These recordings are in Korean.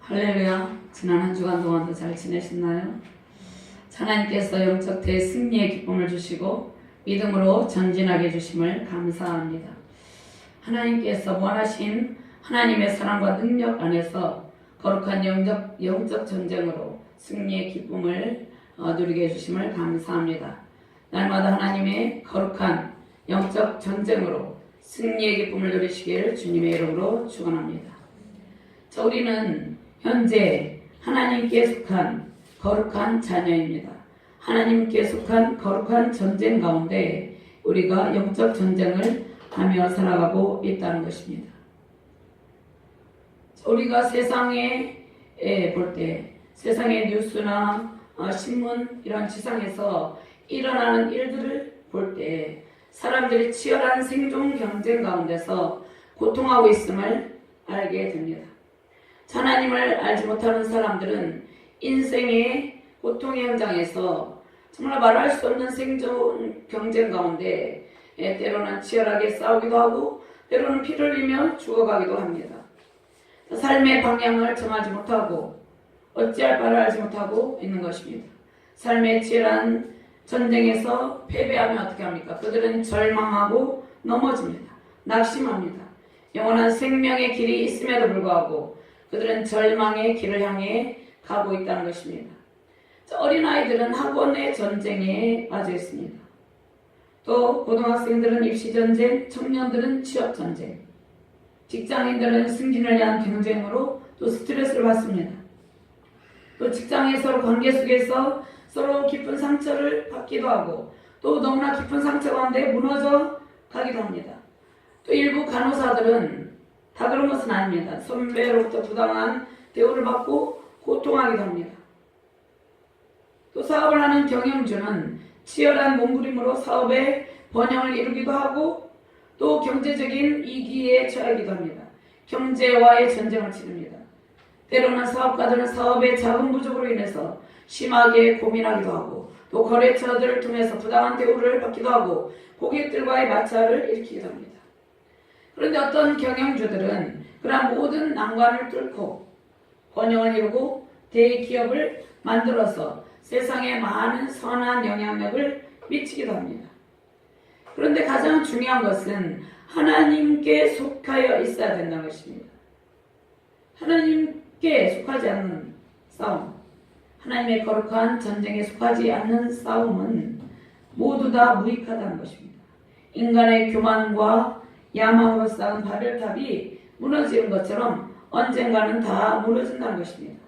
할렐루야. 지난 한 주간 동안도 잘 지내셨나요? 하나님께서 영적 대승리의 기쁨을 주시고 믿음으로 전진하게 해주심을 감사합니다. 하나님께서 원하신 하나님의 사랑과 능력 안에서 거룩한 영적 전쟁으로 승리의 기쁨을 누리게 해주심을 감사합니다. 날마다 하나님의 거룩한 영적 전쟁으로 승리의 기쁨을 누리시길 주님의 이름으로 축원합니다. 우리는 현재 하나님께 속한 거룩한 자녀입니다. 하나님께 속한 거룩한 전쟁 가운데 우리가 영적 전쟁을 하며 살아가고 있다는 것입니다. 우리가 세상에 볼 때 세상의 뉴스나 신문 이런 지상에서 일어나는 일들을 볼 때 사람들이 치열한 생존 경쟁 가운데서 고통하고 있음을 알게 됩니다. 하나님을 알지 못하는 사람들은 인생의 고통의 현장에서 정말 말할 수 없는 생존 경쟁 가운데 때로는 치열하게 싸우기도 하고 때로는 피를 흘리며 죽어가기도 합니다. 삶의 방향을 정하지 못하고 어찌할 바를 알지 못하고 있는 것입니다. 삶의 치열한 전쟁에서 패배하면 어떻게 합니까? 그들은 절망하고 넘어집니다. 낙심합니다. 영원한 생명의 길이 있음에도 불구하고 그들은 절망의 길을 향해 가고 있다는 것입니다. 어린아이들은 학원의 전쟁에 빠져 있습니다. 또 고등학생들은 입시전쟁, 청년들은 취업전쟁, 직장인들은 승진을 위한 경쟁으로 또 스트레스를 받습니다. 또 직장에서 관계 속에서 서로 깊은 상처를 받기도 하고 또 너무나 깊은 상처 가운데 무너져 가기도 합니다. 또 일부 간호사들은 다 그런 것은 아닙니다. 선배로부터 부당한 대우를 받고 고통하기도 합니다. 또 사업을 하는 경영주는 치열한 몸부림으로 사업의 번영을 이루기도 하고 또 경제적인 위기에 처하기도 합니다. 경제와의 전쟁을 치릅니다. 때로는 사업가들은 사업의 자금 부족으로 인해서 심하게 고민하기도 하고 또 거래처들을 통해서 부당한 대우를 받기도 하고 고객들과의 마찰을 일으키기도 합니다. 그런데 어떤 경영주들은 그러한 모든 난관을 뚫고 번영을 이루고 대기업을 만들어서 세상에 많은 선한 영향력을 미치기도 합니다. 그런데 가장 중요한 것은 하나님께 속하여 있어야 된다는 것입니다. 하나님께 속하지 않는 싸움, 하나님의 거룩한 전쟁에 속하지 않는 싸움은 모두 다 무익하다는 것입니다. 인간의 교만과 야망으로 쌓은 바벨탑이 무너지는 것처럼 언젠가는 다 무너진다는 것입니다.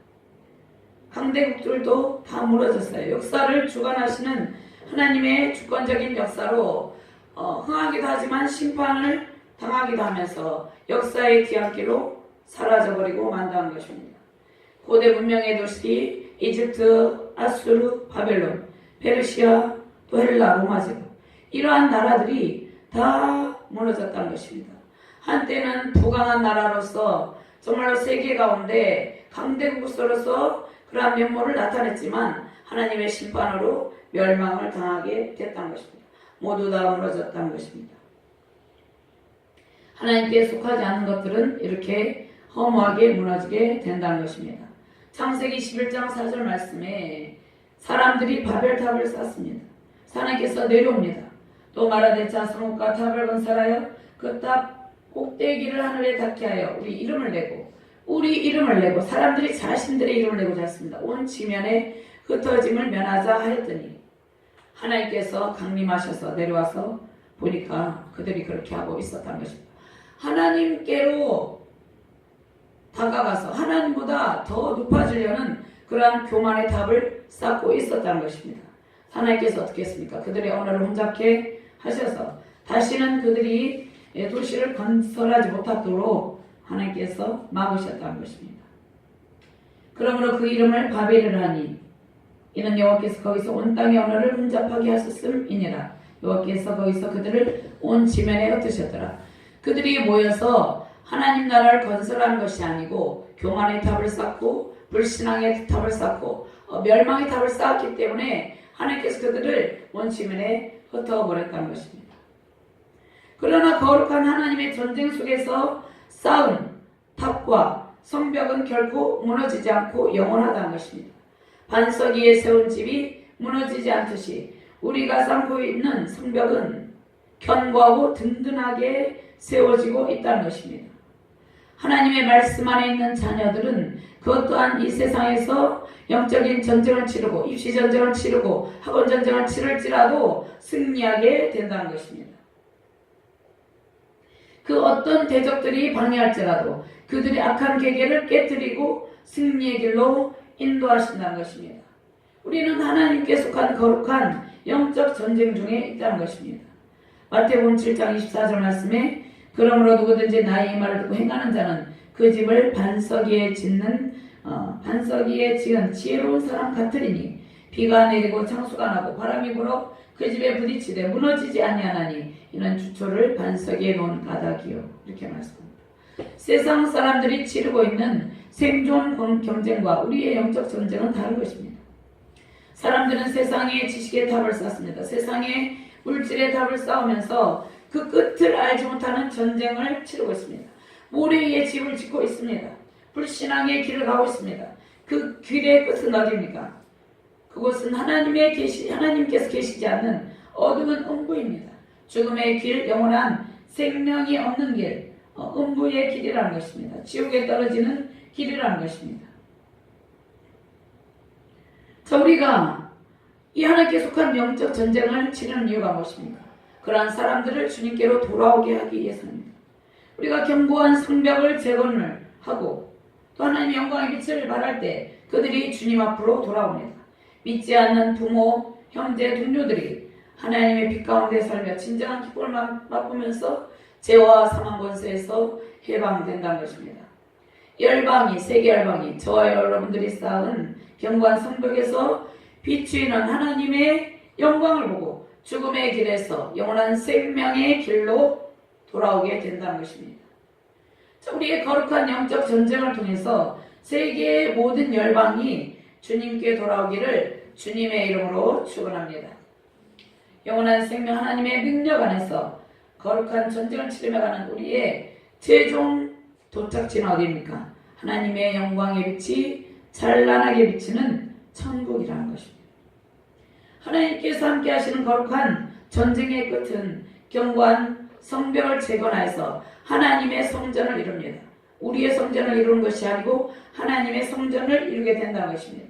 강대국들도 다 무너졌어요. 역사를 주관하시는 하나님의 주권적인 역사로 흥하기도 하지만 심판을 당하기도 하면서 역사의 뒤안길로 사라져버리고 만다는 것입니다. 고대 문명의 도시 이집트, 아수르, 바벨론, 페르시아, 또 헬라, 로마 제국 이러한 나라들이 다 무너졌다는 것입니다. 한때는 부강한 나라로서 정말로 세계 가운데 강대국으로서 그러한 면모를 나타냈지만 하나님의 심판으로 멸망을 당하게 됐다는 것입니다. 모두 다 무너졌다는 것입니다. 하나님께 속하지 않는 것들은 이렇게 허무하게 무너지게 된다는 것입니다. 창세기 11장 4절 말씀에 사람들이 바벨탑을 쌓습니다. 하나님께서 내려옵니다. 또 말하되 자 성읍과 탑을 건설하여 그 탑 꼭대기를 하늘에 닿게 하여 우리 이름을 내고 사람들이 자신들의 이름을 내고 잤습니다. 온 지면에 흩어짐을 면하자 하였더니 하나님께서 강림하셔서 내려와서 보니까 그들이 그렇게 하고 있었다는 것입니다. 하나님께로 다가가서 하나님보다 더 높아지려는 그러한 교만의 탑을 쌓고 있었다는 것입니다. 하나님께서 어떻게 했습니까? 그들의 언어를 혼잡게 하셔서 다시는 그들이 도시를 건설하지 못하도록 하나님께서 막으셨다는 것입니다. 그러므로 그 이름을 바벨이라 하니 이는 여호와께서 거기서 온 땅의 언어를 혼잡하게 하셨음이니라. 여호와께서 거기서 그들을 온 지면에 흩으셨더라. 그들이 모여서 하나님 나라를 건설하는 것이 아니고 교만의 탑을 쌓고 불신앙의 탑을 쌓고 멸망의 탑을 쌓았기 때문에 하나님께서 그들을 온 지면에 흩어버렸다는 것입니다. 그러나 거룩한 하나님의 전쟁 속에서 쌓은 탑과 성벽은 결코 무너지지 않고 영원하다는 것입니다. 반석 위에 세운 집이 무너지지 않듯이 우리가 쌓고 있는 성벽은 견고하고 든든하게 세워지고 있다는 것입니다. 하나님의 말씀 안에 있는 자녀들은 그것 또한 이 세상에서 영적인 전쟁을 치르고 입시 전쟁을 치르고 학원 전쟁을 치를지라도 승리하게 된다는 것입니다. 그 어떤 대적들이 방해할지라도 그들의 악한 계계를 깨뜨리고 승리의 길로 인도하신다는 것입니다. 우리는 하나님께 속한 거룩한 영적 전쟁 중에 있다는 것입니다. 마태복음 7장 24절 말씀에 그러므로 누구든지 나의 말을 듣고 행하는 자는 그 집을 반석 위에 지은 지혜로운 사람 같으리니 비가 내리고 창수가 나고 바람이 불어 그 집에 부딪히되 무너지지 아니하나니 이는 주초를 반석 위에 놓은 바닥이요. 이렇게 말씀합니다. 세상 사람들이 치르고 있는 생존 경쟁과 우리의 영적 전쟁은 다른 것입니다. 사람들은 세상의 지식의 탑을 쌓습니다. 세상의 물질의 탑을 쌓으면서 그 끝을 알지 못하는 전쟁을 치르고 있습니다. 모래 위에 집을 짓고 있습니다. 불신앙의 길을 가고 있습니다. 그 길의 끝은 어디입니까? 그곳은 하나님께서 계시지 않는 어두운 음부입니다. 죽음의 길, 영원한 생명이 없는 길, 음부의 길이라는 것입니다. 지옥에 떨어지는 길이라는 것입니다. 자, 우리가 이 하나님께 속한 영적 전쟁을 치르는 이유가 무엇입니까? 그러한 사람들을 주님께로 돌아오게 하기 위해서입니다. 우리가 견고한 성벽을 재건을 하고 또 하나님의 영광의 빛을 발할 때 그들이 주님 앞으로 돌아옵니다. 믿지 않는 부모, 형제, 동료들이 하나님의 빛 가운데 살며 진정한 기쁨을 맛보면서 죄와 사망 권세에서 해방된다는 것입니다. 열방이, 세계 열방이 저와 여러분들이 쌓은 견고한 성벽에서 비추이는 하나님의 영광을 보고 죽음의 길에서 영원한 생명의 길로 돌아오게 된다는 것입니다. 자, 우리의 거룩한 영적 전쟁을 통해서 세계의 모든 열방이 주님께 돌아오기를 주님의 이름으로 축원합니다. 영원한 생명 하나님의 능력 안에서 거룩한 전쟁을 치르며 가는 우리의 최종 도착지는 어디입니까? 하나님의 영광의 빛이 찬란하게 비치는 천국이라는 것입니다. 하나님께서 함께 하시는 거룩한 전쟁의 끝은 견고한 성벽을 재건하여서 하나님의 성전을 이룹니다. 우리의 성전을 이루는 것이 아니고 하나님의 성전을 이루게 된다는 것입니다.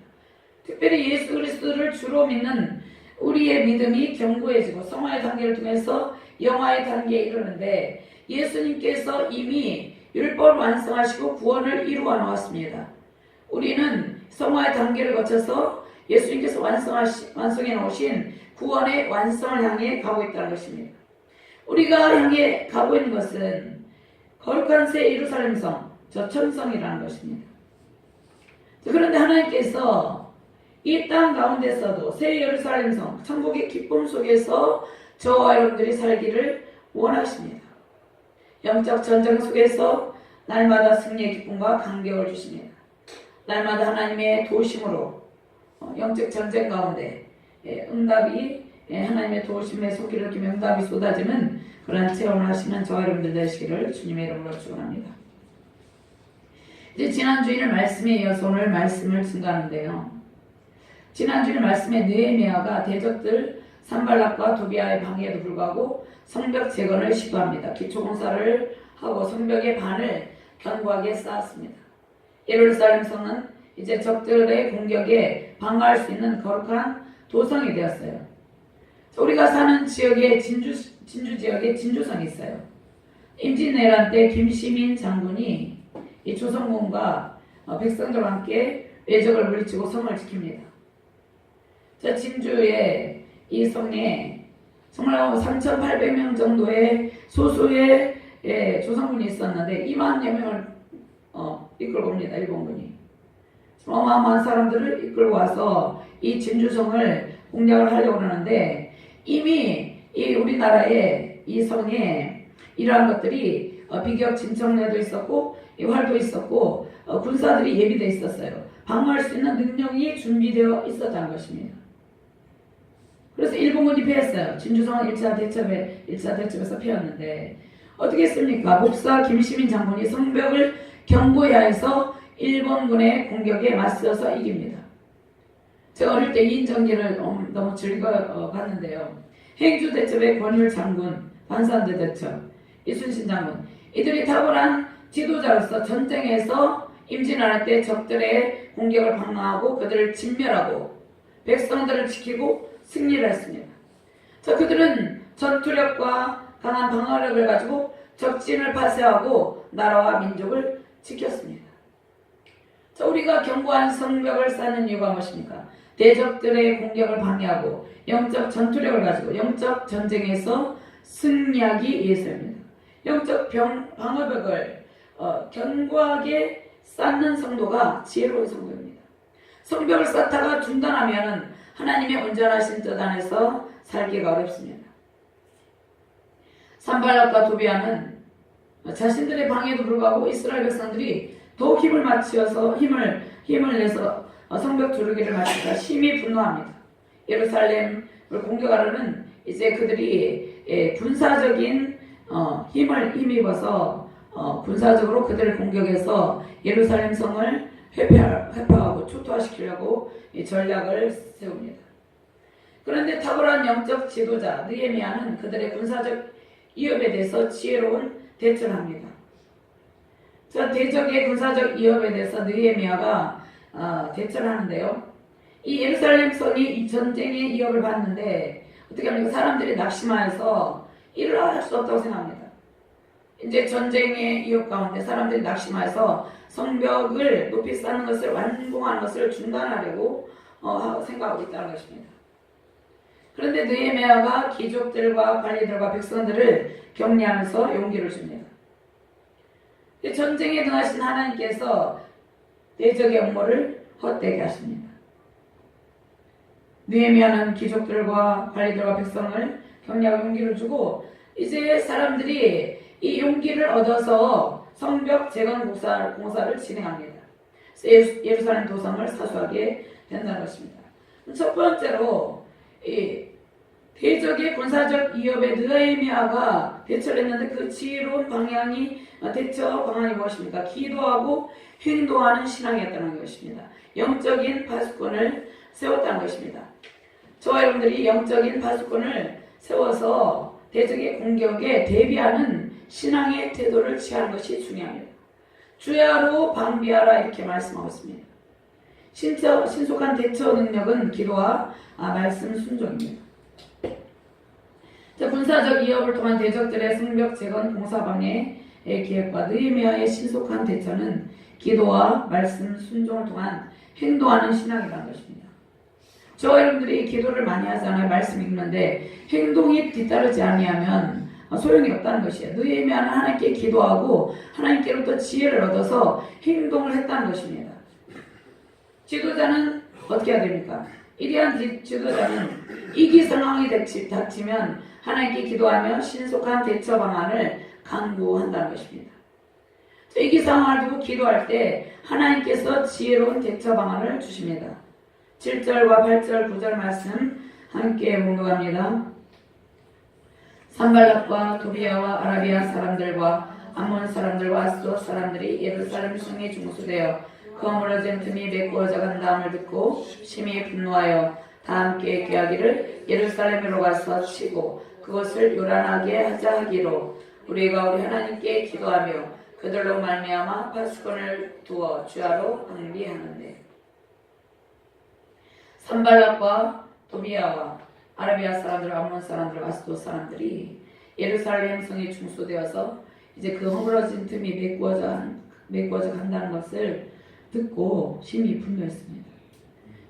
특별히 예수 그리스도를 주로 믿는 우리의 믿음이 견고해지고 성화의 단계를 통해서 영화의 단계에 이르는데 예수님께서 이미 율법을 완성하시고 구원을 이루어 놓았습니다. 우리는 성화의 단계를 거쳐서 예수님께서 완성해 놓으신 구원의 완성을 향해 가고 있다는 것입니다. 우리가 향해 가고 있는 것은 거룩한 새 예루살렘 성, 저 천성이라는 것입니다. 그런데 하나님께서 이 땅 가운데서도 새 예루살렘 성, 천국의 기쁨 속에서 저와 여러분들이 살기를 원하십니다. 영적 전쟁 속에서 날마다 승리의 기쁨과 감격을 주십니다. 날마다 하나님의 도심으로 영적 전쟁 가운데 응답이 하나님의 도심에 손길을 끼며 응답이 쏟아지는 그러한 체험을 하시는 저와 여러분들 되시기를 주님의 이름으로 축원합니다. 이제 지난 주일 말씀에 이어서 오늘 말씀을 증거하는데요. 지난 주일 말씀에 느헤미야가 대적들 산발락과 도비아의 방해에도 불구하고 성벽 재건을 시도합니다. 기초공사를 하고 성벽의 반을 견고하게 쌓았습니다. 예루살렘 성은 이제 적들의 공격에 방어할 수 있는 거룩한 도성이 되었어요. 우리가 사는 지역에 진주 지역에 진주성이 있어요. 임진왜란 때 김시민 장군이 이 조선군과 백성들과 함께 외적을 물리치고 성을 지킵니다. 자, 진주의 이 성에 정말 3,800명 정도의 소수의 조선군이 있었는데 2만여 명을 이끌고 옵니다. 일본군이. 어마어마한 사람들을 이끌고 와서 이 진주성을 공략을 하려고 하는데 이미 이 우리나라의 이 성에 이러한 것들이 비격 진청래도 있었고 활도 있었고 군사들이 예비되어 있었어요. 방어할 수 있는 능력이 준비되어 있었다는 것입니다. 그래서 일본군이 패했어요. 진주성은 1차 대첩에서 패했는데 어떻게 했습니까? 목사 김시민 장군이 성벽을 경고야에서 일본군의 공격에 맞서서 이깁니다. 제가 어릴 때 이인전기를 너무 즐겨 봤는데요. 행주대첩의 권율 장군, 반산대 대첩, 이순신 장군, 이들이 탁월한 지도자로서 전쟁에서 임진왜란 때 적들의 공격을 방어하고 그들을 진멸하고 백성들을 지키고 승리를 했습니다. 그들은 전투력과 강한 방어력을 가지고 적진을 파쇄하고 나라와 민족을 지켰습니다. 우리가 견고한 성벽을 쌓는 이유가 무엇입니까? 대적들의 공격을 방해하고 영적 전투력을 가지고 영적 전쟁에서 승리하기 위해서입니다. 영적 방어벽을 견고하게 쌓는 성도가 지혜로운 성도입니다. 성벽을 쌓다가 중단하면 하나님의 온전하신 뜻 안에서 살기가 어렵습니다. 산발락과 도비아는 자신들의 방해에도 불구하고 이스라엘 백성들이 더욱 힘을 내서 성벽 두르기를 마치자 심히 분노합니다. 예루살렘을 공격하려는 이제 그들이 군사적인 힘을 힘입어서 군사적으로 그들을 공격해서 예루살렘 성을 회파하고 초토화시키려고 전략을 세웁니다. 그런데 탁월한 영적 지도자 느헤미야는 그들의 군사적 위협에 대해서 지혜로운 대처를 합니다. 대적의 군사적 위협에 대해서 느헤미야가 대처를 하는데요. 이 예루살렘 성이 이 전쟁의 위협을 받는데 어떻게 합니까? 사람들이 낙심하여서 일을 할 수 없다고 생각합니다. 이제 전쟁의 위협 가운데 사람들이 낙심하여서 성벽을 높이 쌓는 것을 완공하는 것을 중단하려고 생각하고 있다는 것입니다. 그런데 느헤미야가 귀족들과 관리들과 백성들을 격려하면서 용기를 줍니다. 전쟁에 등하신 하나님께서 대적의 음모를 헛되게 하십니다. 느헤미야는 귀족들과 관리들과 백성을 격려하고 용기를 주고 이제 사람들이 이 용기를 얻어서 성벽 재건 공사를 진행합니다. 예루살렘 도성을 사수하게 된다는 것입니다. 첫 번째로 대적의 군사적 위협에 느헤미야가 대처를 했는데 그 지혜로운 대처 방안이 무엇입니까? 기도하고 행동하는 신앙이었다는 것입니다. 영적인 파수꾼을 세웠다는 것입니다. 저와 여러분들이 영적인 파수꾼을 세워서 대적의 공격에 대비하는 신앙의 태도를 취하는 것이 중요합니다. 주야로 방비하라 이렇게 말씀하고 있습니다. 신속한 대처 능력은 기도와 말씀 순종입니다. 군사적 위협을 통한 대적들의 성벽 재건 공사 방해의 계획과 느헤미야의 신속한 대처는 기도와 말씀 순종을 통한 행동하는 신앙이라는 것입니다. 저와 여러분들이 기도를 많이 하잖아요. 말씀 읽는데 행동이 뒤따르지 아니하면 소용이 없다는 것이에요. 느헤미야는 하나님께 기도하고 하나님께로부터 지혜를 얻어서 행동을 했다는 것입니다. 지도자는 어떻게 해야 됩니까? 이러한 지도자는 위기 상황이 닥치면 하나님께 기도하며 신속한 대처 방안을 강구한다는 것입니다. 위기 상황을 두고 기도할 때 하나님께서 지혜로운 대처 방안을 주십니다. 7절과 8절 9절 말씀 함께 봉독합니다. 산발락과 도비아와 아라비아 사람들과 암몬 사람들과 아스돗 사람들이 예루살렘 성에 중수되어 거물어진 틈이 메꾸어져 간다함을 듣고 심히 분노하여 다 함께 꾀하기를 예루살렘으로 가서 치고 그것을 요란하게 하자 하기로 우리가 우리 하나님께 기도하며 그들로 말미암아 파수꾼을 두어 주야로 방비하는데 산발락과 도비아와 아라비아 사람들, 암몬 사람들, 아스돗 사람들이 예루살렘 성에 중수되어서 이제 그 허물어진 틈이 메꾸어져 간다는 것을 듣고 심히 분노했습니다.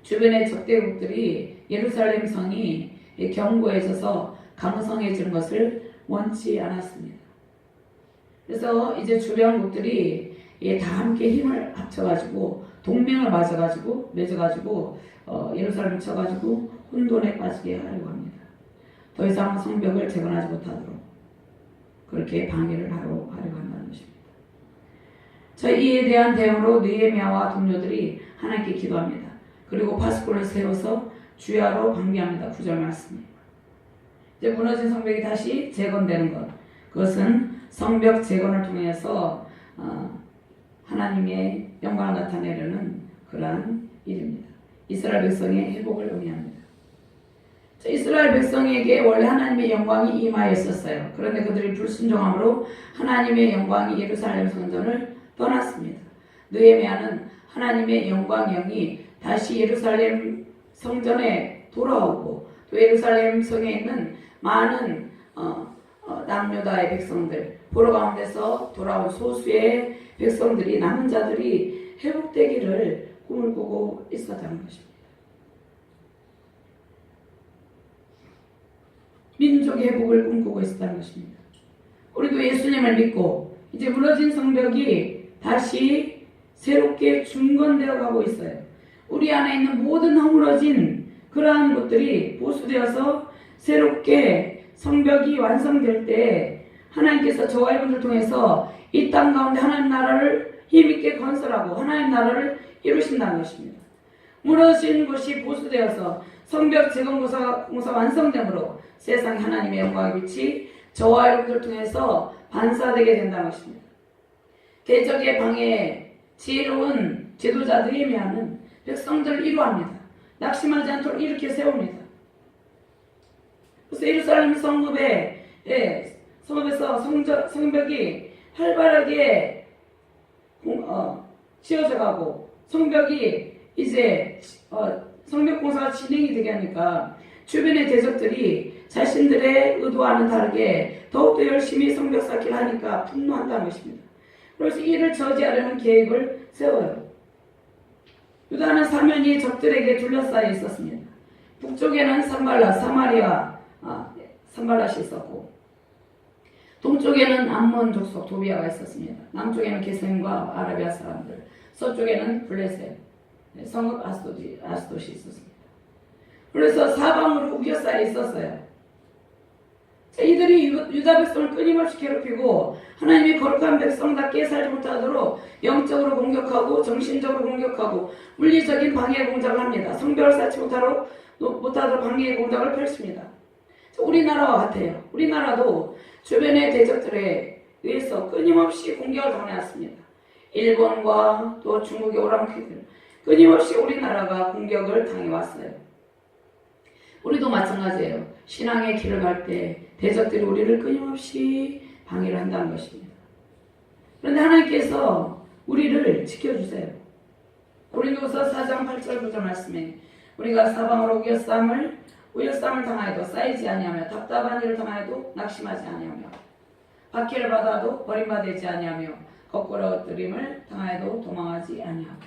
주변의 적대국들이 예루살렘 성이 견고해져서 강성해지는 것을 원치 않았습니다. 그래서 이제 주변국들이 다 함께 힘을 합쳐가지고 동맹을 맺어가지고 예루살렘을 쳐가지고 혼돈에 빠지게 하려고 합니다. 더 이상 성벽을 재건하지 못하도록 그렇게 방해를 하려고 한다는 것입니다. 이에 대한 대응으로 느헤미야와 동료들이 하나님께 기도합니다. 그리고 파수꾼을 세워서 주야로 방비합니다. 9절 말씀입니다. 이제 무너진 성벽이 다시 재건되는 것, 그것은 성벽 재건을 통해서 하나님의 영광을 나타내려는 그러한 일입니다. 이스라엘 백성의 회복을 의미합니다. 이스라엘 백성에게 원래 하나님의 영광이 임하였었어요. 그런데 그들이 불순종함으로 하나님의 영광이 예루살렘 성전을 떠났습니다. 느헤미야는 하나님의 영광이 다시 예루살렘 성전에 돌아오고 또 예루살렘 성에 있는 많은 남유다의 백성들, 포로 가운데서 돌아온 소수의 백성들이, 남은 자들이 회복되기를 꿈을 꾸고 있었다는 것입니다. 민족의 회복을 꿈꾸고 있었다는 것입니다. 우리도 예수님을 믿고 이제 무너진 성벽이 다시 새롭게 중건되어 가고 있어요. 우리 안에 있는 모든 허물어진 그러한 것들이 보수되어서 새롭게 성벽이 완성될 때 하나님께서 저와 여러분들 통해서 이 땅 가운데 하나님 나라를 힘있게 건설하고 하나님 나라를 이루신다는 것입니다. 무너진 것이 보수되어서 성벽 재건공사 완성됨으로 세상에 하나님의 영광의 빛이 저와 여러분들 통해서 반사되게 된다는 것입니다. 대적의 방해에 지혜로운 지도자들이 임하는 백성들을 이루합니다. 낙심하지 않도록 이렇게 세웁니다. 그래서 예루살렘 성읍에서 성벽이 활발하게 지어져 가고 성벽이 이제 성벽 공사가 진행이 되게 하니까 주변의 대적들이 자신들의 의도와는 다르게 더욱더 열심히 성벽 쌓기를 하니까 분노한다는 것입니다. 그래서 이를 저지하려는 계획을 세워요. 유다는 사면이 적들에게 둘러싸여 있었습니다. 북쪽에는 산발랏이 있었고 동쪽에는 암몬 족속 도비아가 있었습니다. 남쪽에는 게셈과 아라비아 사람들, 서쪽에는 블레셋, 성읍 아스돗이 있었습니다. 그래서 사방으로 우겨싸여 있었어요. 이들이 유다 백성을 끊임없이 괴롭히고 하나님의 거룩한 백성답게 살지 못하도록 영적으로 공격하고 정신적으로 공격하고 물리적인 방해 공작을 합니다. 성벽을 쌓지 못하도록 방해 공작을 펼칩니다. 우리나라와 같아요. 우리나라도 주변의 대적들에 의해서 끊임없이 공격을 당해왔습니다. 일본과 또 중국의 오랑캐들 끊임없이 우리나라가 공격을 당해왔어요. 우리도 마찬가지예요. 신앙의 길을 갈 때 대적들이 우리를 끊임없이 방해를 한다는 것입니다. 그런데 하나님께서 우리를 지켜주세요. 고린도서 4장 8절 9절 말씀에 우리가 사방으로 우겨싸움을 당하여도 쌓이지 아니하며 답답한 일을 당하여도 낙심하지 아니하며 박해를 받아도 버림받지 아니하며 거꾸로 엎드림을 당하여도 도망하지 아니하며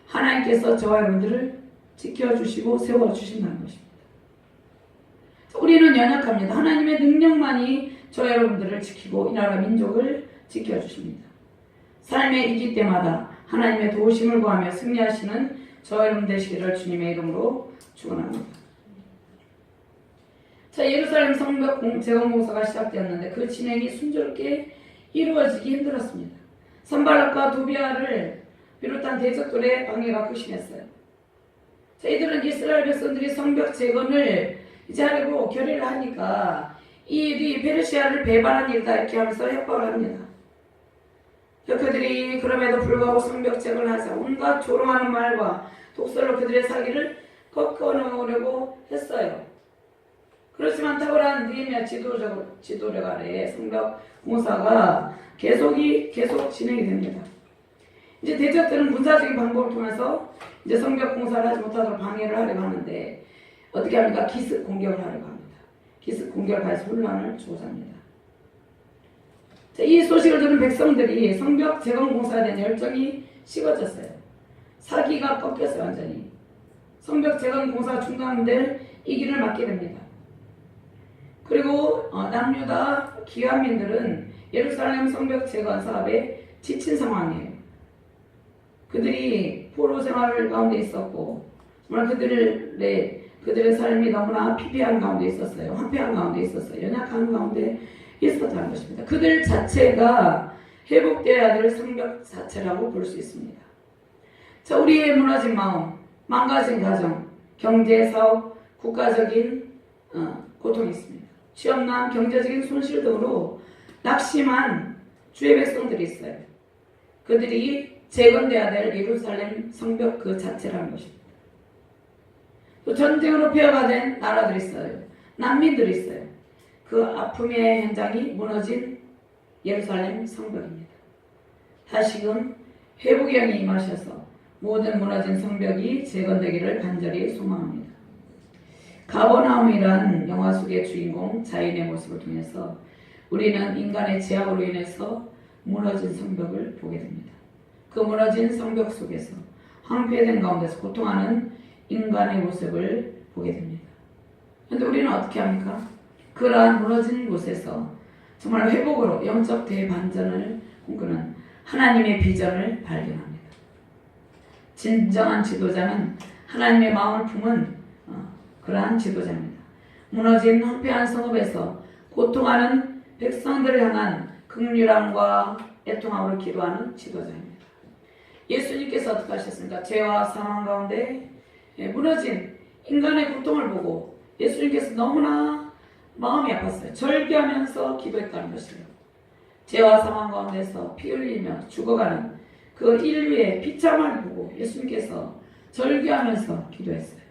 하나님께서 저와 여러분들을 지켜주시고 세워주신다는 것입니다. 우리는 연약합니다. 하나님의 능력만이 저와 여러분들을 지키고 이 나라 민족을 지켜주십니다. 삶의 위기 때마다 하나님의 도우심을 구하며 승리하시는 저와 여러분 되시기를 주님의 이름으로 축원합니다. 자, 예루살렘 성벽 재건공사가 시작되었는데 그 진행이 순조롭게 이루어지기 힘들었습니다. 산발랏과 도비아를 비롯한 대적들의 방해가 극심했어요. 자, 이들은 이스라엘 백성들이 성벽 재건을 이제 하려고 결의를 하니까 이 일이 페르시아를 배반한 일이다 이렇게 하면서 협박을 합니다. 그들이 그럼에도 불구하고 성벽 재건을 하자 온갖 조롱하는 말과 독설로 그들의 사기를 꺾어놓으려고 했어요. 그렇지만 탁월한 느헤미야 지도력 아래에 성벽 공사가 계속 진행이 됩니다. 이제 대적들은 군사적인 방법을 통해서 이제 성벽 공사를 하지 못하도록 방해를 하려고 하는데 어떻게 합니까? 기습 공격을 하려고 합니다. 기습 공격을 가해서 혼란을 주고자 합니다. 자, 이 소식을 들은 백성들이 성벽 재건 공사에 대한 열정이 식어졌어요. 사기가 꺾였어요. 완전히. 성벽 재건 공사가 중단될 이 길을 막게 됩니다. 그리고 남유다 기환민들은 예루살렘 성벽 재건 사업에 지친 상황이에요. 그들이 포로 생활 가운데 있었고 정말 그들의 삶이 너무나 피폐한 가운데 있었어요. 황폐한 가운데 있었어요. 연약한 가운데 있었다는 것입니다. 그들 자체가 회복되어야 될 성벽 자체라고 볼 수 있습니다. 자, 우리의 무너진 마음, 망가진 가정, 경제, 사업, 국가적인 고통이 있습니다. 취업난, 경제적인 손실 등으로 낙심한 주의 백성들이 있어요. 그들이 재건돼야 될 예루살렘 성벽 그 자체라는 것입니다. 또 전쟁으로 폐허가 나라들이 있어요. 난민들이 있어요. 그 아픔의 현장이 무너진 예루살렘 성벽입니다. 다시금 회복의 영이 임하셔서 모든 무너진 성벽이 재건되기를 간절히 소망합니다. 가버나움이란 영화 속의 주인공 자인의 모습을 통해서 우리는 인간의 죄악으로 인해서 무너진 성벽을 보게 됩니다. 그 무너진 성벽 속에서 황폐된 가운데서 고통하는 인간의 모습을 보게 됩니다. 그런데 우리는 어떻게 합니까? 그러한 무너진 곳에서 정말 회복으로 영적 대반전을 꿈꾸는 하나님의 비전을 발견합니다. 진정한 지도자는 하나님의 마음을 품은 그러한 지도자입니다. 무너진 황폐한 성읍에서 고통하는 백성들을 향한 긍휼함과 애통함으로 기도하는 지도자입니다. 예수님께서 어떻게 하셨습니까? 죄와 사망 가운데 무너진 인간의 고통을 보고 예수님께서 너무나 마음이 아팠어요. 절규하면서 기도했다는 것이에요. 죄와 사망 가운데서 피 흘리며 죽어가는 그 인류의 비참함을 보고 예수님께서 절규하면서 기도했어요.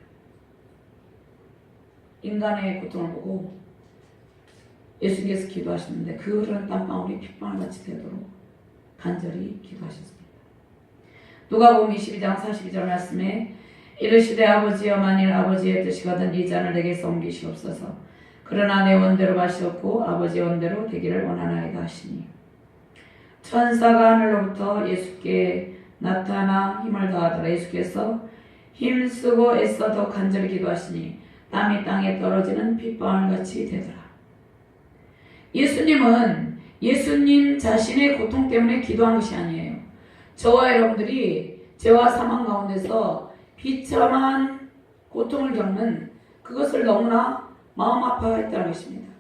인간의 고통을 보고 예수님께서 기도하셨는데 그 흐르는 땀방울이 핏방울 같이 되도록 간절히 기도하셨습니다. 누가복음 22장 42절 말씀에 이르시되 아버지여 만일 아버지의 뜻이거든 이 잔을 내게서 옮기시옵소서. 그러나 내 원대로 마시옵고 아버지의 원대로 되기를 원하나이다 하시니 천사가 하늘로부터 예수께 나타나 힘을 더하더라. 예수께서 힘쓰고 애써 더 간절히 기도하시니 땀이 땅에 떨어지는 핏방울같이 되더라. 예수님은 예수님 자신의 고통 때문에 기도한 것이 아니에요. 저와 여러분들이 죄와 사망 가운데서 비참한 고통을 겪는 그것을 너무나 마음 아파했다는 것입니다.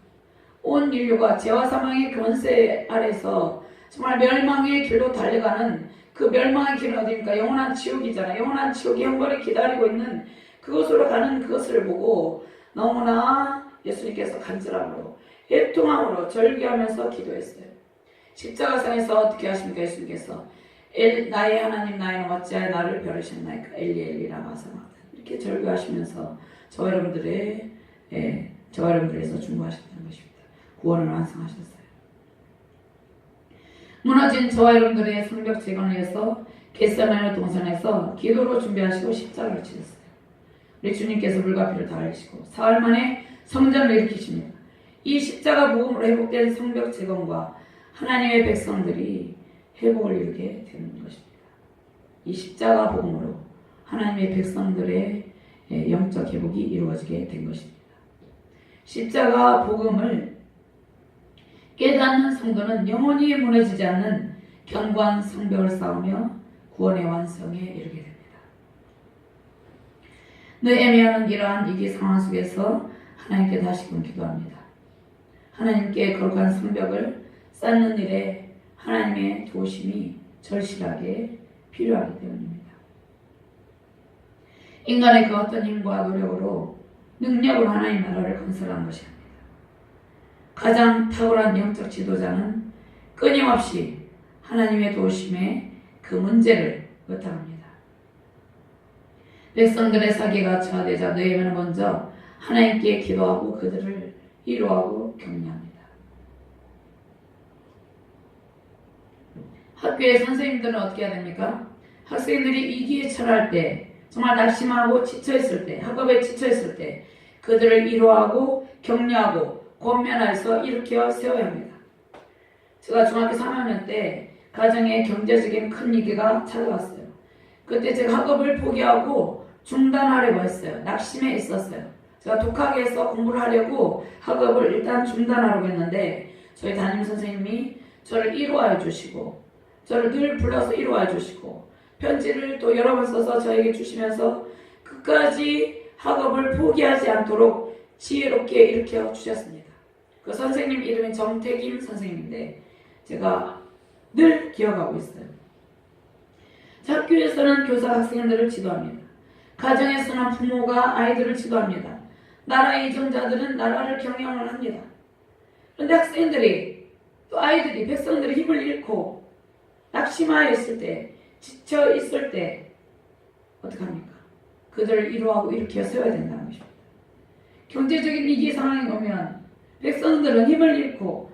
온 인류가 죄와 사망의 권세 아래서 정말 멸망의 길로 달려가는 그 멸망의 길은 어디입니까? 영원한 지옥이잖아요. 영원한 지옥이 형벌이 기다리고 있는 그곳으로 가는 그것을 보고 너무나 예수님께서 간절함으로 애통함으로 절규하면서 기도했어요. 십자가상에서 어떻게 하십니까? 예수님께서 나의 하나님 나의 어찌하여 나를 버리셨나이까 엘리 엘리 라마 사박다니 이렇게 절규하시면서 저와 여러분들에서 중보하셨다는 것입니다. 구원을 완성하셨어요. 무너진 저와 여러분들의 성벽 재건을 위해서 겟세마네 동산에서 기도로 준비하시고 십자가를 치셨어요. 우리 주님께서 물과 피를 다 흘리시고 사흘 만에 성전을 일으키십니다. 이 십자가 복음으로 회복된 성벽 재건과 하나님의 백성들이 회복을 이루게 되는 것입니다. 이 십자가 복음으로 하나님의 백성들의 영적 회복이 이루어지게 된 것입니다. 십자가 복음을 깨닫는 성도는 영원히 무너지지 않는 견고한 성벽을 쌓으며 구원의 완성에 이르게 됩니다. 느헤미야는 이러한 위기 상황 속에서 하나님께 다시금 기도합니다. 하나님께 거룩한 성벽을 쌓는 일에 하나님의 도우심이 절실하게 필요하기 때문입니다. 인간의 그 어떤 힘과 노력으로 능력으로 하나님 나라를 건설하는 것이 아닙니다. 가장 탁월한 영적 지도자는 끊임없이 하나님의 도우심에 그 문제를 의탁합니다. 백성들의 사기가 저하되자 느헤미야는 먼저 하나님께 기도하고 그들을 위로하고 격려합니다. 학교의 선생님들은 어떻게 해야 됩니까? 학생들이 위기에 처할 때, 정말 낙심하고 지쳐있을 때, 학업에 지쳐있을 때 그들을 위로하고 격려하고 권면해서 일으켜 세워야 합니다. 제가 중학교 3학년 때 가정에 경제적인 큰 위기가 찾아왔어요. 그때 제가 학업을 포기하고 중단하려고 했어요. 낙심해 있었어요. 제가 독하게 해서 공부를 하려고 학업을 일단 중단하려고 했는데 저희 담임 선생님이 저를 위로해 주시고 저를 늘 불러서 위로해 주시고 편지를 또 여러 번 써서 저에게 주시면서 끝까지 학업을 포기하지 않도록 지혜롭게 일으켜 주셨습니다. 그 선생님 이름이 정태김 선생님인데 제가 늘 기억하고 있어요. 학교에서는 교사 학생들을 지도합니다. 가정에서는 부모가 아이들을 지도합니다. 나라의 이정자들은 나라를 경영을 합니다. 그런데 학생들이 또 아이들이 백성들의 힘을 잃고 낙심하였을 때, 지쳐 있을 때 어떡합니까? 그들을 위로하고 일으켜 세워야 된다는 것입니다. 경제적인 위기 상황에 오면 백성들은 힘을 잃고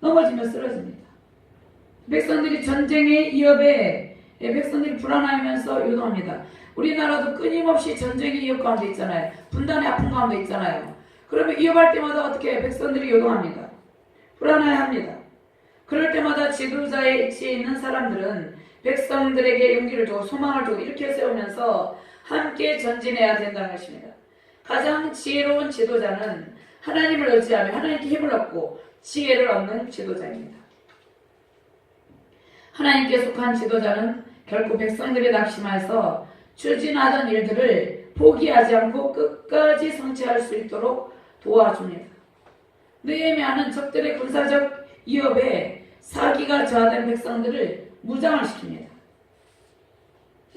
넘어지며 쓰러집니다. 백성들이 전쟁의 위협에 백성들이 불안하면서 요동합니다. 우리나라도 끊임없이 전쟁의 위협 가운데 있잖아요. 분단의 아픔 가운데 있잖아요. 그러면 위협할 때마다 어떻게 해요? 백성들이 요동합니다. 불안해합니다. 그럴 때마다 지도자의 위치에 있는 사람들은 백성들에게 용기를 주고 소망을 주고 일으켜 세우면서 함께 전진해야 된다는 것입니다. 가장 지혜로운 지도자는 하나님을 의지하며 하나님께 힘을 얻고 지혜를 얻는 지도자입니다. 하나님께 속한 지도자는 결코 백성들이 낙심해서 추진하던 일들을 포기하지 않고 끝까지 성취할 수 있도록 도와줍니다. 느헤미야는 적들의 군사적 위협에 사기가 저하된 백성들을 무장을 시킵니다.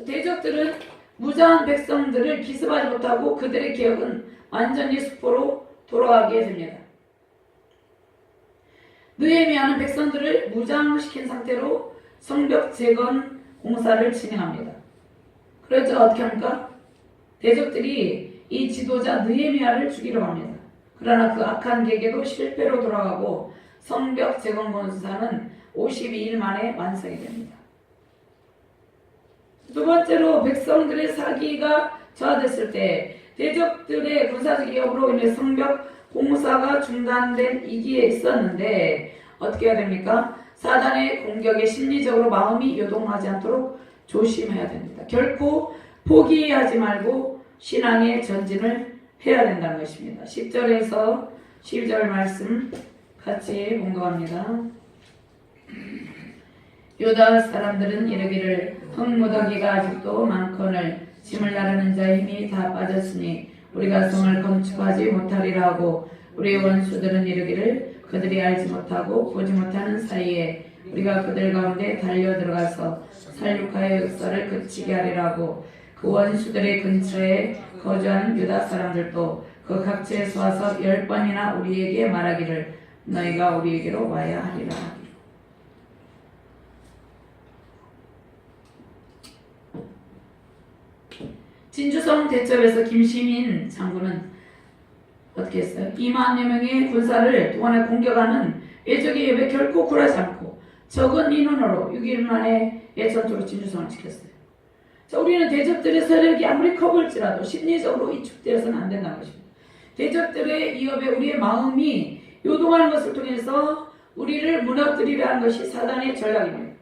대적들은 무장한 백성들을 기습하지 못하고 그들의 기억은 완전히 수포로 돌아가게 됩니다. 느헤미야는 백성들을 무장시킨 상태로 성벽 재건 공사를 진행합니다. 그래서 어떻게 합니까? 대적들이 이 지도자 느헤미야를 죽이려 합니다. 그러나 그 악한 계획도 실패로 돌아가고 성벽 재건 공사는 52일 만에 완성이 됩니다. 두 번째로 백성들의 사기가 저하됐을 때 대적들의 군사적 위협으로 인해 성벽 공사가 중단된 이기에 있었는데 어떻게 해야 됩니까? 사단의 공격에 심리적으로 마음이 요동하지 않도록 조심해야 됩니다. 결코 포기하지 말고 신앙의 전진을 해야 된다는 것입니다. 10절에서 12절 말씀 같이 공부합니다. 유다 사람들은 이르기를 흙무더기가 아직도 많거늘 짐을 나르는 자의 힘이 다 빠졌으니 우리가 성을 건축하지 못하리라 하고 우리의 원수들은 이르기를 그들이 알지 못하고 보지 못하는 사이에 우리가 그들 가운데 달려 들어가서 살육하여 역사를 그치게 하리라고 그 원수들의 근처에 거주하는 유다 사람들도 그 각지에서 와서 10번이나 우리에게 말하기를 너희가 우리에게로 와야 하리라. 진주성 대첩에서 김시민 장군은 어떻게 했어요? 2만여 명의 군사를 동원해 공격하는 외적의 위협에 결코 굴하지 않고 적은 인원으로 6일 만에 예전적으로 진주성을 지켰어요. 자, 우리는 대적들의 세력이 아무리 커볼지라도 심리적으로 위축되어서는 안 된다는 것입니다. 대적들의 위협에 우리의 마음이 요동하는 것을 통해서 우리를 무너뜨리려 하는 것이 사단의 전략입니다.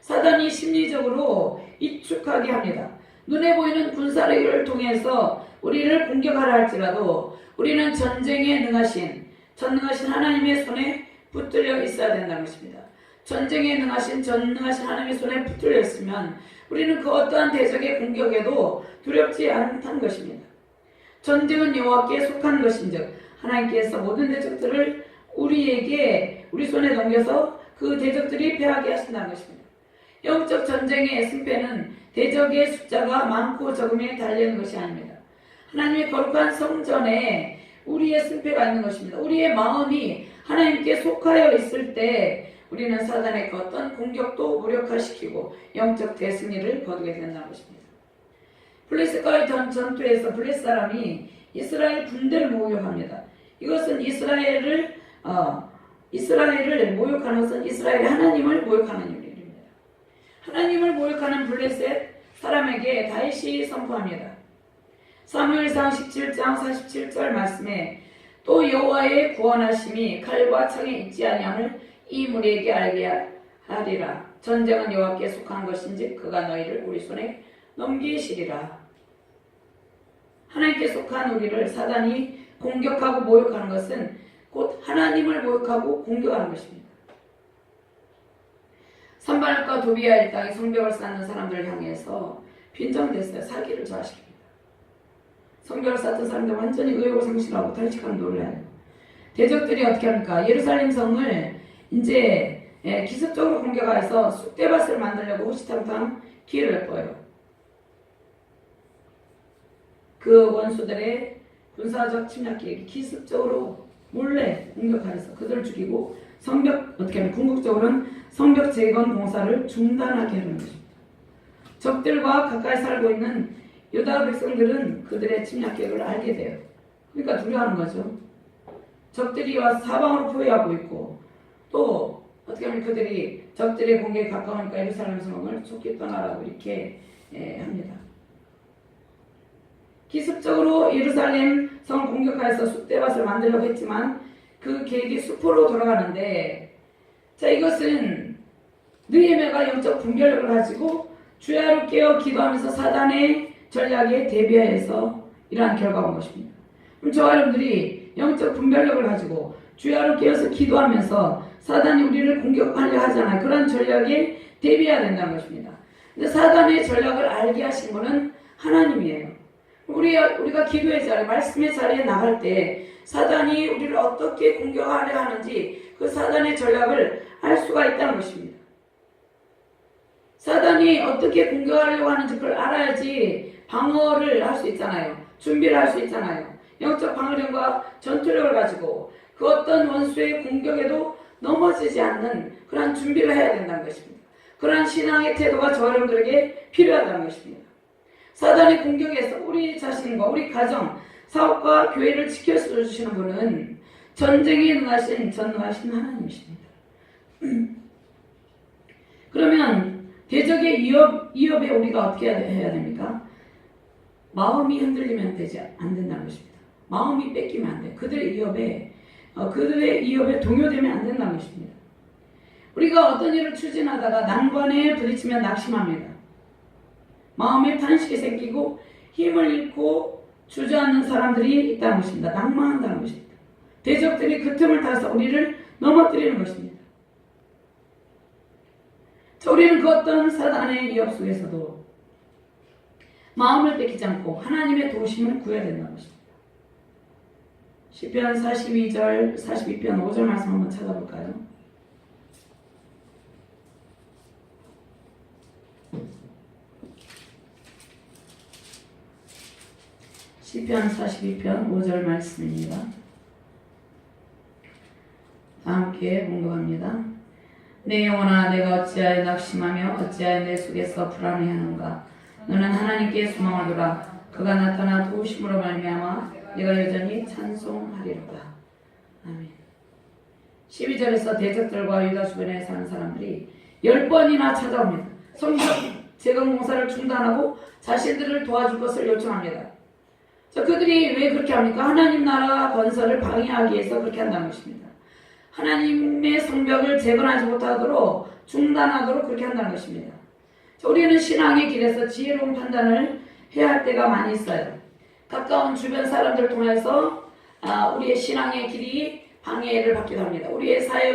사단이 심리적으로 위축하게 합니다. 눈에 보이는 군사력을 통해서 우리를 공격하라 할지라도 우리는 전쟁에 능하신 전능하신 하나님의 손에 붙들려 있어야 된다는 것입니다. 전쟁에 능하신 전능하신 하나님의 손에 붙들려 있으면 우리는 그 어떠한 대적의 공격에도 두렵지 않다는 것입니다. 전쟁은 여호와께 속한 것인즉 하나님께서 모든 대적들을 우리 손에 넘겨서 그 대적들이 패하게 하신다는 것입니다. 영적 전쟁의 승패는 대적의 숫자가 많고 적음에 달리는 것이 아닙니다. 하나님의 거룩한 성전에 우리의 승패가 있는 것입니다. 우리의 마음이 하나님께 속하여 있을 때 우리는 사단의 그 어떤 공격도 무력화시키고 영적 대승리를 거두게 된다는 것입니다. 블레셋과의 전투에서 블레셋 사람이 이스라엘 군대를 모욕합니다. 이것은 이스라엘을 모욕하는 것은 이스라엘의 하나님을 모욕하는 일입니다. 하나님을 모욕하는 블레셋 사람에게 다윗이 선포합니다. 사무엘상 17장 47절 말씀에 또 여호와의 구원하심이 칼과 창에 있지 아니함을 이 무리에게 알게 하리라. 전쟁은 여호와께 속한 것인지 그가 너희를 우리 손에 넘기시리라. 하나님께 속한 우리를 사단이 공격하고 모욕하는 것은 곧 하나님을 모욕하고 공격하는 것입니다. 산발락과 도비아의 땅에 성벽을 쌓는 사람들을 향해서 빈정댔어요. 사기를 저하시킵니다. 성벽을 쌓던 사람들 완전히 의욕을 상실하고 탈취하는 놀라요. 대적들이 어떻게 합니까? 예루살렘 성을 이제 기습적으로 공격해서 쑥대밭을 만들려고 호시탐탐 기회를 엿보여요. 그 원수들의 군사적 침략 계획이 기습적으로 몰래 공격하여서 그들을 죽이고 성벽 어떻게 하면 궁극적으로는 성벽 재건 공사를 중단하게 하는 것입니다. 적들과 가까이 살고 있는 유다 백성들은 그들의 침략 계획을 알게 돼요. 그러니까 두려워하는 거죠. 적들이 와서 사방으로 포위하고 있고 또 어떻게 하면 그들이 적들의 공격에 가까우니까 예루살렘 성을 쫓기 떠나라고 이렇게 합니다. 기습적으로 예루살렘 성을 공격하여서 숫대밭을 만들려고 했지만 그 계획이 수포로 돌아가는데 자 이것은 느헤미야가 영적 분별력을 가지고 주야로 깨어 기도하면서 사단의 전략에 대비하여서 이러한 결과가 온 것입니다. 그럼 저와 여러분들이 영적 분별력을 가지고 주야로 깨어서 기도하면서 사단이 우리를 공격하려 하잖아요. 그런 전략에 대비해야 된다는 것입니다. 근데 사단의 전략을 알게 하신 분은 하나님이에요. 우리가 기도의 자리, 말씀의 자리에 나갈 때 사단이 우리를 어떻게 공격하려 하는지 그 사단의 전략을 알 수가 있다는 것입니다. 사단이 어떻게 공격하려고 하는지 그걸 알아야지 방어를 할 수 있잖아요. 준비를 할 수 있잖아요. 영적 방어력과 전투력을 가지고 그 어떤 원수의 공격에도 넘어지지 않는 그러한 준비를 해야 된다는 것입니다. 그러한 신앙의 태도가 저 여러분들에게 필요하다는 것입니다. 사단의 공격에서 우리 자신과 우리 가정, 사업과 교회를 지켜주시는 분은 전쟁에 능하신 전능하신 하나님이십니다. 그러면 대적의 위협에 우리가 어떻게 해야 됩니까? 마음이 흔들리면 안 된다는 것입니다. 마음이 뺏기면 안 돼요. 그들의 위협에 동요되면 안 된다는 것입니다. 우리가 어떤 일을 추진하다가 난관에 부딪히면 낙심합니다. 마음에 탄식이 생기고 힘을 잃고 주저앉는 사람들이 있다는 것입니다. 낭망한다는 것입니다. 대적들이 그 틈을 타서 우리를 넘어뜨리는 것입니다. 우리는 그 어떤 사단의 위협 속에서도 마음을 뺏기지 않고 하나님의 도우심을 구해야 된다는 것입니다. 시편 42편 5절 말씀 한번 찾아볼까요? 시편 42편 5절 말씀입니다. 다 함께 봉독합니다. 내 영혼아 내가 어찌하여 낙심하며 어찌하여 내 속에서 불안해하는가. 너는 하나님께 소망을 두라. 그가 나타나 도우심으로 말미암아 내가 여전히 찬송하리로다. 아멘. 12절에서 대적들과 유다 주변에 사는 사람들이 10번이나 찾아옵니다. 성벽 재건 공사를 중단하고 자신들을 도와줄 것을 요청합니다. 자, 그들이 왜 그렇게 합니까? 하나님 나라 건설을 방해하기 위해서 그렇게 한다는 것입니다. 하나님의 성벽을 재건하지 못하도록 중단하도록 그렇게 한다는 것입니다. 자, 우리는 신앙의 길에서 지혜로운 판단을 해야 할 때가 많이 있어요. 가까운 주변 사람들을 통해서 우리의 신앙의 길이 방해를 받기도 합니다. 우리의 사역